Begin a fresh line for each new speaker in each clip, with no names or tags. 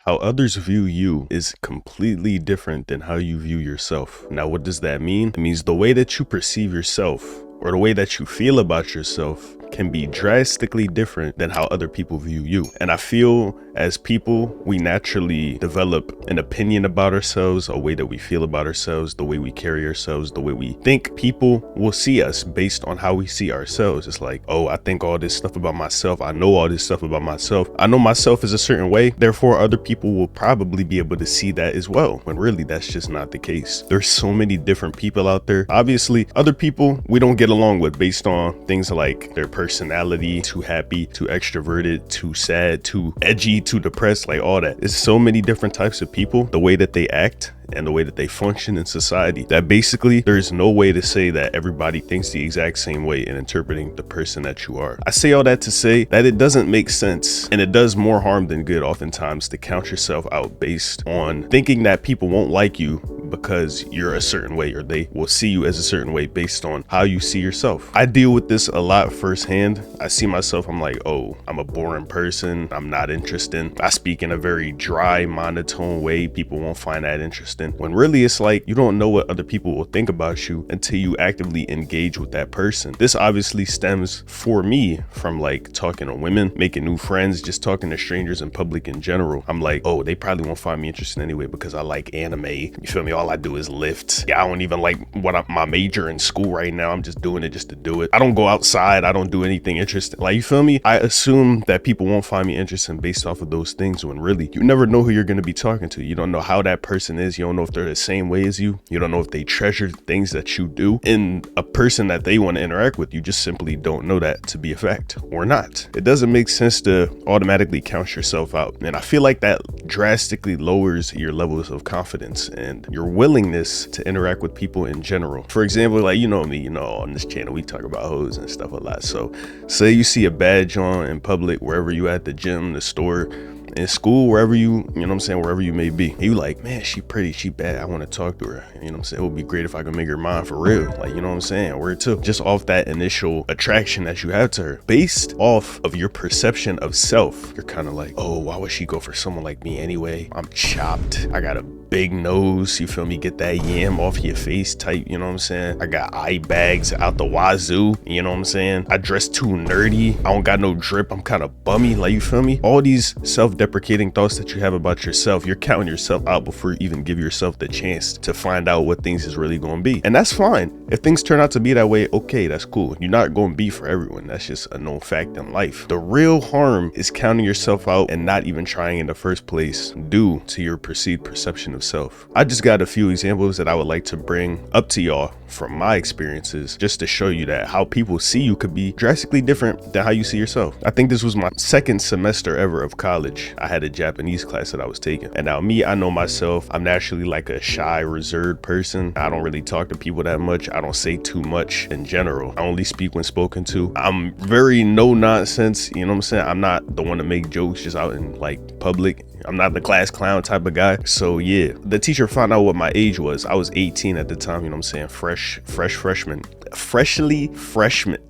How others view you is completely different than how you view yourself. Now, what does that mean? It means the way that you perceive yourself or the way that you feel about yourself can be drastically different than how other people view you. And I feel as people, we naturally develop an opinion about ourselves, a way that we feel about ourselves, the way we carry ourselves, the way we think people will see us based on how we see ourselves. It's like, oh, I think all this stuff about myself. I know all this stuff about myself. I know myself is a certain way. Therefore, other people will probably be able to see that as well. When really, that's just not the case. There's so many different people out there. Obviously, other people we don't get along with based on things like their personality, too happy, too extroverted, too sad, too edgy, too depressed, like all that. There's so many different types of people, the way that they act and the way that they function in society, that basically there's no way to say that everybody thinks the exact same way in interpreting the person that you are. I say all that to say that it doesn't make sense, and it does more harm than good oftentimes to count yourself out based on thinking that people won't like you because you're a certain way, or they will see you as a certain way based on how you see yourself. I deal with this a lot firsthand. I see myself, I'm like, oh, I'm a boring person, I'm not interesting. I speak in a very dry, monotone way. People won't find that interesting. When really it's like you don't know what other people will think about you until you actively engage with that person. This obviously stems for me from like talking to women, making new friends, just talking to strangers in public in general. I'm like, oh, they probably won't find me interesting anyway because I like anime. You feel me? All I do is lift. Yeah, I don't even like my major in school right now. I'm just doing it just to do it. I don't go outside. I don't do anything interesting. Like, you feel me? I assume that people won't find me interesting based off of those things, when really you never know who you're going to be talking to. You don't know how that person is. You don't know if they're the same way as you. You don't know if they treasure things that you do in a person that they want to interact with. You just simply don't know that to be a fact or not. It doesn't make sense to automatically count yourself out. And I feel like that drastically lowers your levels of confidence and your willingness to interact with people in general. For example, like, you know me, you know, on this channel, we talk about hoes and stuff a lot. So say you see a badge on in public, wherever you at, the gym, the store, in school, wherever you know what I'm saying, wherever you may be, you like, man, she pretty, she bad, I want to talk to her. You know what I'm saying? It would be great if I could make her mine for real. Like, you know what I'm saying? Where to just off that initial attraction that you have to her, based off of your perception of self, you're kind of like, oh, why would she go for someone like me anyway? I'm chopped. I got a big nose, you feel me? Get that yam off your face type, you know what I'm saying? I got eye bags out the wazoo, you know what I'm saying? I dress too nerdy. I don't got no drip. I'm kind of bummy, like, you feel me? All these self-deprecating thoughts that you have about yourself, you're counting yourself out before you even give yourself the chance to find out what things is really going to be. And that's fine. If things turn out to be that way, okay, that's cool. You're not going to be for everyone. That's just a known fact in life. The real harm is counting yourself out and not even trying in the first place due to your perceived perception of self. I just got a few examples that I would like to bring up to y'all from my experiences, just to show you that how people see you could be drastically different than how you see yourself. I think this was my second semester ever of college. I had a Japanese class that I was taking, and now me, I know myself, I'm naturally like a shy, reserved person. I don't really talk to people that much. I don't say too much in general. I only speak when spoken to. I'm very no nonsense, you know what I'm saying? I'm not the one to make jokes just out in like public. I'm not the class clown type of guy. So yeah, the teacher found out what my age was. I was 18 at the time, you know what I'm saying? Freshly freshman.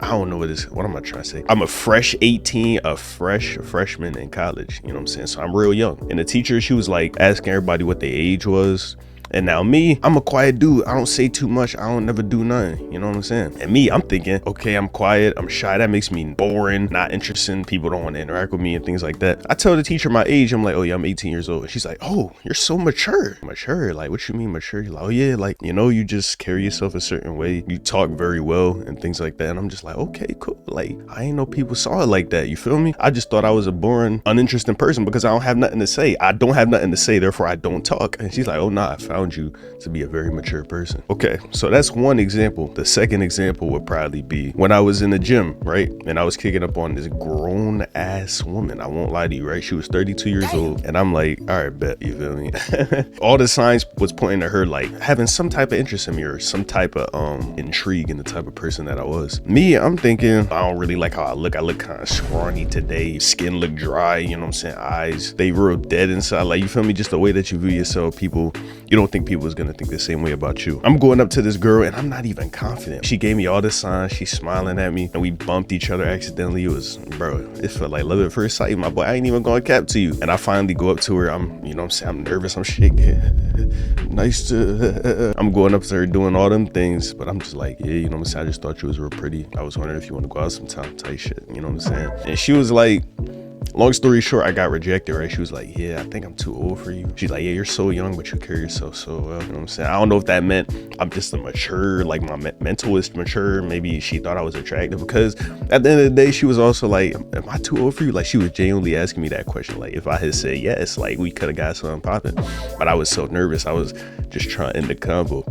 I don't know what am I trying to say? I'm a fresh 18, a fresh freshman in college, you know what I'm saying? So I'm real young. And the teacher, she was like asking everybody what their age was. And now me, I'm a quiet dude. I don't say too much. I don't never do nothing. You know what I'm saying? And me, I'm thinking, okay, I'm quiet. I'm shy. That makes me boring, not interesting. People don't want to interact with me and things like that. I tell the teacher my age. I'm like, oh yeah, I'm 18 years old. And she's like, oh, you're so mature. Mature? Like, what you mean mature? You're like, oh yeah, like, you know, you just carry yourself a certain way. You talk very well and things like that. And I'm just like, okay, cool. Like, I ain't know people saw it like that. You feel me? I just thought I was a boring, uninteresting person because I don't have nothing to say. I don't have nothing to say. Therefore, I don't talk. And she's like, oh nah, I found you to be a very mature person. Okay, so that's one example. The second example would probably be when I was in the gym, right? And I was kicking up on this grown ass woman. I won't lie to you, right? She was 32 years old. And I'm like, all right, bet, you feel me? All the signs was pointing to her like having some type of interest in me or some type of intrigue in the type of person that I was. Me, I'm thinking, I don't really like how I look kind of scrawny today. Skin look dry, you know what I'm saying? Eyes, they real dead inside. Like, you feel me? Just the way that you view yourself, people, you don't think people is gonna think the same way about you. I'm going up to this girl and I'm not even confident. She gave me all the signs, she's smiling at me, and we bumped each other accidentally. It was, bro, it felt like love at first sight, my boy. I ain't even gonna cap to you. And I finally go up to her. I'm, you know what I'm saying, I'm nervous, I'm shaking. Nice to, I'm going up to her doing all them things, but I'm just like, yeah, you know what I'm saying, I just thought you was real pretty. I was wondering if you want to go out sometime, type shit, you know what I'm saying? And she was like, long story short, I got rejected, right? She was like, yeah, I think I'm too old for you. She's like, yeah, you're so young, but you carry yourself so well. You know what I'm saying? I don't know if that meant I'm just a mature, like my mental is mature. Maybe she thought I was attractive, because at the end of the day, she was also like, am I too old for you? Like, she was genuinely asking me that question. Like, if I had said yes, like we could have got something popping. But I was so nervous. I was just trying to end the combo.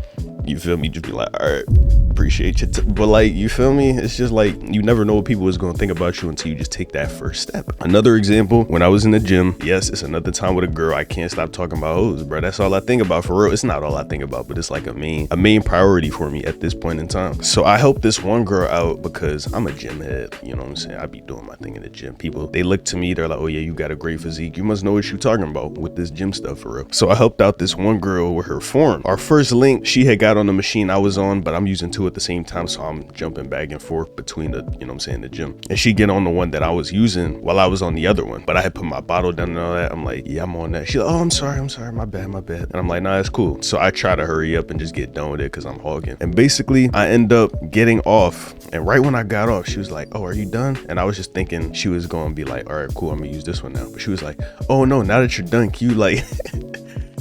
You feel me? Just be like, all right, appreciate you. But like, you feel me? It's just like, you never know what people is going to think about you until you just take that first step. Another example, when I was in the gym, yes, it's another time with a girl. I can't stop talking about hoes, bro. That's all I think about, for real. It's not all I think about, but it's like a main priority for me at this point in time. So I helped this one girl out because I'm a gym head. You know what I'm saying? I be doing my thing in the gym. People, they look to me, they're like, oh yeah, you got a great physique. You must know what you're talking about with this gym stuff, for real. So I helped out this one girl with her form. Our first link, she had got on the machine I was on, but I'm using two at the same time, so I'm jumping back and forth between the, you know what I'm saying, the gym. And she get on the one that I was using while I was on the other one, but I had put my bottle down and all that. I'm like, yeah, I'm on that. She's like, oh, I'm sorry, my bad. And I'm like, nah, it's cool. So I try to hurry up and just get done with it because I'm hogging. And basically, I end up getting off, and right when I got off, she was like, oh, are you done? And I was just thinking she was going to be like, all right, cool, I'm gonna use this one now. But she was like, oh no, now that you're done, can you like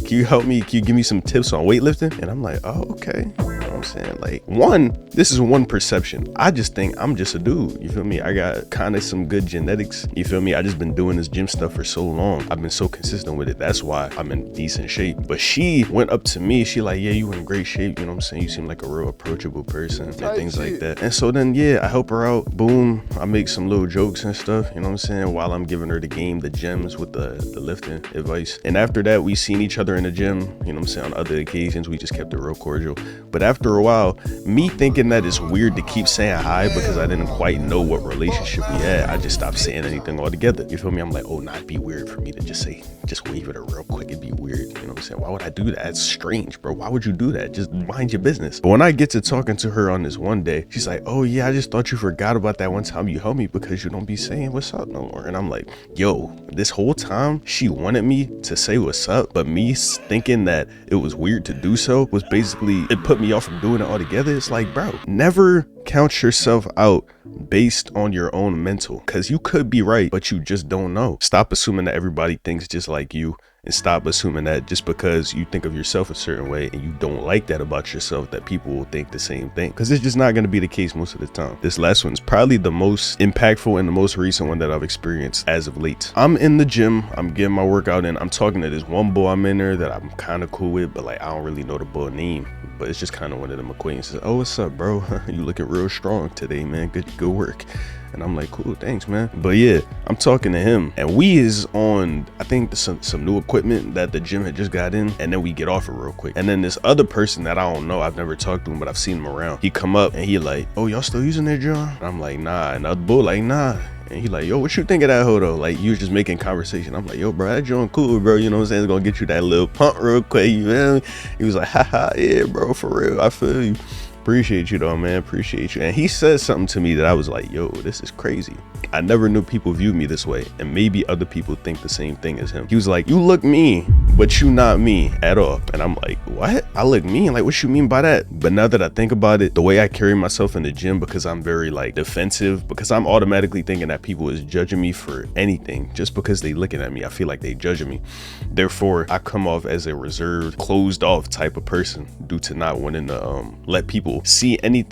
can you help me? Can you give me some tips on weightlifting? And I'm like, oh, okay. You know what I'm saying? Like, this is one perception. I just think I'm just a dude. You feel me? I got kind of some good genetics. You feel me? I just been doing this gym stuff for so long. I've been so consistent with it. That's why I'm in decent shape. But she went up to me. She like, yeah, you in great shape. You know what I'm saying? You seem like a real approachable person and things like that. And so then, yeah, I help her out. Boom. I make some little jokes and stuff. You know what I'm saying? While I'm giving her the gems with the lifting advice. And after that, we seen each other in the gym. You know what I'm saying? On other occasions, we just kept it real cordial. But after a while, me thinking that it's weird to keep saying hi because I didn't quite know what relationship we had, I just stopped saying anything altogether. You feel me? I'm like, oh, nah, it'd be weird for me to just wave at her real quick. It'd be weird. You know what I'm saying? Why would I do that? It's strange, bro. Why would you do that? Just mind your business. But when I get to talking to her on this one day, she's like, oh yeah, I just thought you forgot about that one time you helped me because you don't be saying what's up no more. And I'm like, yo, this whole time she wanted me to say what's up, but me thinking that it was weird to do so was basically, it put me off from doing it altogether. It's like, bro, never count yourself out based on your own mental, because you could be right, but you just don't know. Stop assuming that everybody thinks just like you, and stop assuming that just because you think of yourself a certain way and you don't like that about yourself, that people will think the same thing, because it's just not going to be the case most of the time. This last one's probably the most impactful and the most recent one that I've experienced as of late. I'm in the gym, I'm getting my workout in, I'm talking to this one boy I'm in there that I'm kind of cool with, but like I don't really know the boy name, but it's just kind of one of them acquaintances. Oh, what's up, bro? You looking real strong today, man. Good work. And I'm like, cool, thanks, man. But yeah, I'm talking to him, and we is on, I think, some new equipment that the gym had just got in, and then we get off it real quick. And then this other person that I don't know, I've never talked to him, but I've seen him around. He come up and he like, oh, y'all still using that John? And I'm like, nah. And the other bull like, nah. And he like, yo, what you think of that hoe though? Like, you was just making conversation. I'm like, yo, bro, that joint cool, bro. You know what I'm saying? It's gonna get you that little pump real quick. You know? He was like, haha, yeah, bro, for real. I feel you. Appreciate you though, man. Appreciate you. And he said something to me that I was like, yo, this is crazy. I never knew people view me this way, and maybe other people think the same thing as him. He was like, you look me, but you not me at all. And I'm like, what? I look mean? Like, what you mean by that? But now that I think about it, the way I carry myself in the gym, because I'm very like defensive, because I'm automatically thinking that people is judging me for anything just because they looking at me. I feel like they judging me. Therefore, I come off as a reserved, closed off type of person due to not wanting to let people see any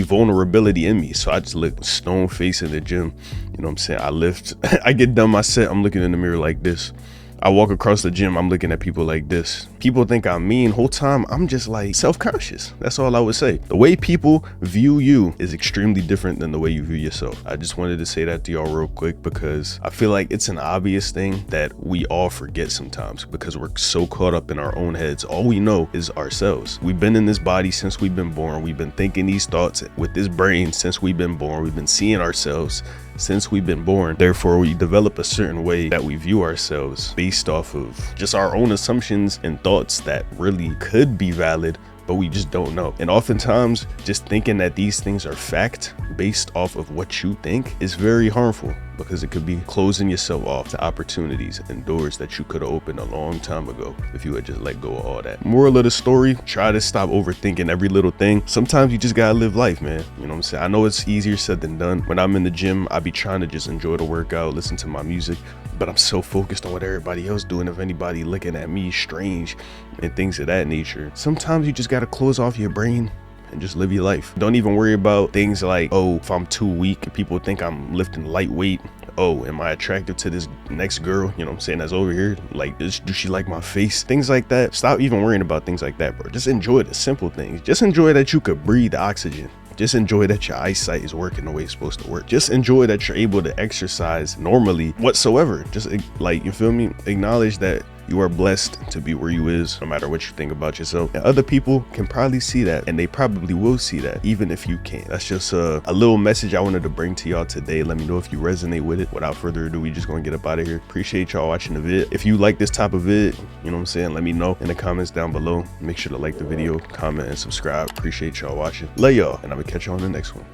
vulnerability in me. So I just look stone face in the gym. You know what I'm saying? I lift, I get done my set, I'm looking in the mirror like this. I walk across the gym, I'm looking at people like this. People think I'm mean. Whole time I'm just like self-conscious. That's all I would say. The way people view you is extremely different than the way you view yourself. I just wanted to say that to y'all real quick, because I feel like it's an obvious thing that we all forget sometimes, because we're so caught up in our own heads. All we know is ourselves. We've been in this body since we've been born. We've been thinking these thoughts with this brain since we've been born. We've been seeing ourselves since we've been born. Therefore, we develop a certain way that we view ourselves based off of just our own assumptions and thoughts that really could be valid, but we just don't know. And oftentimes just thinking that these things are fact based off of what you think is very harmful, because it could be closing yourself off to opportunities and doors that you could have opened a long time ago if you had just let go of all that. Moral of the story, try to stop overthinking every little thing. Sometimes you just gotta live life, man. You know what I'm saying? I know it's easier said than done. When I'm in the gym, I be trying to just enjoy the workout, listen to my music, but I'm so focused on what everybody else doing. If anybody looking at me strange and things of that nature, sometimes you just gotta close off your brain and just live your life. Don't even worry about things like, oh, if I'm too weak, people think I'm lifting lightweight. Oh, am I attractive to this next girl, you know what I'm saying, that's over here? Like, does she like my face? Things like that. Stop even worrying about things like that, bro. Just enjoy the simple things. Just enjoy that you could breathe oxygen. Just enjoy that your eyesight is working the way it's supposed to work. Just enjoy that you're able to exercise normally whatsoever. Just like, you feel me? Acknowledge that you are blessed to be where you is, no matter what you think about yourself. And other people can probably see that, and they probably will see that, even if you can't. That's just a little message I wanted to bring to y'all today. Let me know if you resonate with it. Without further ado, we just gonna get up out of here. Appreciate y'all watching the vid. If you like this type of vid, you know what I'm saying, let me know in the comments down below. Make sure to like the video, comment, and subscribe. Appreciate y'all watching. Love y'all, and I'm gonna catch y'all on the next one.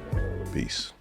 Peace.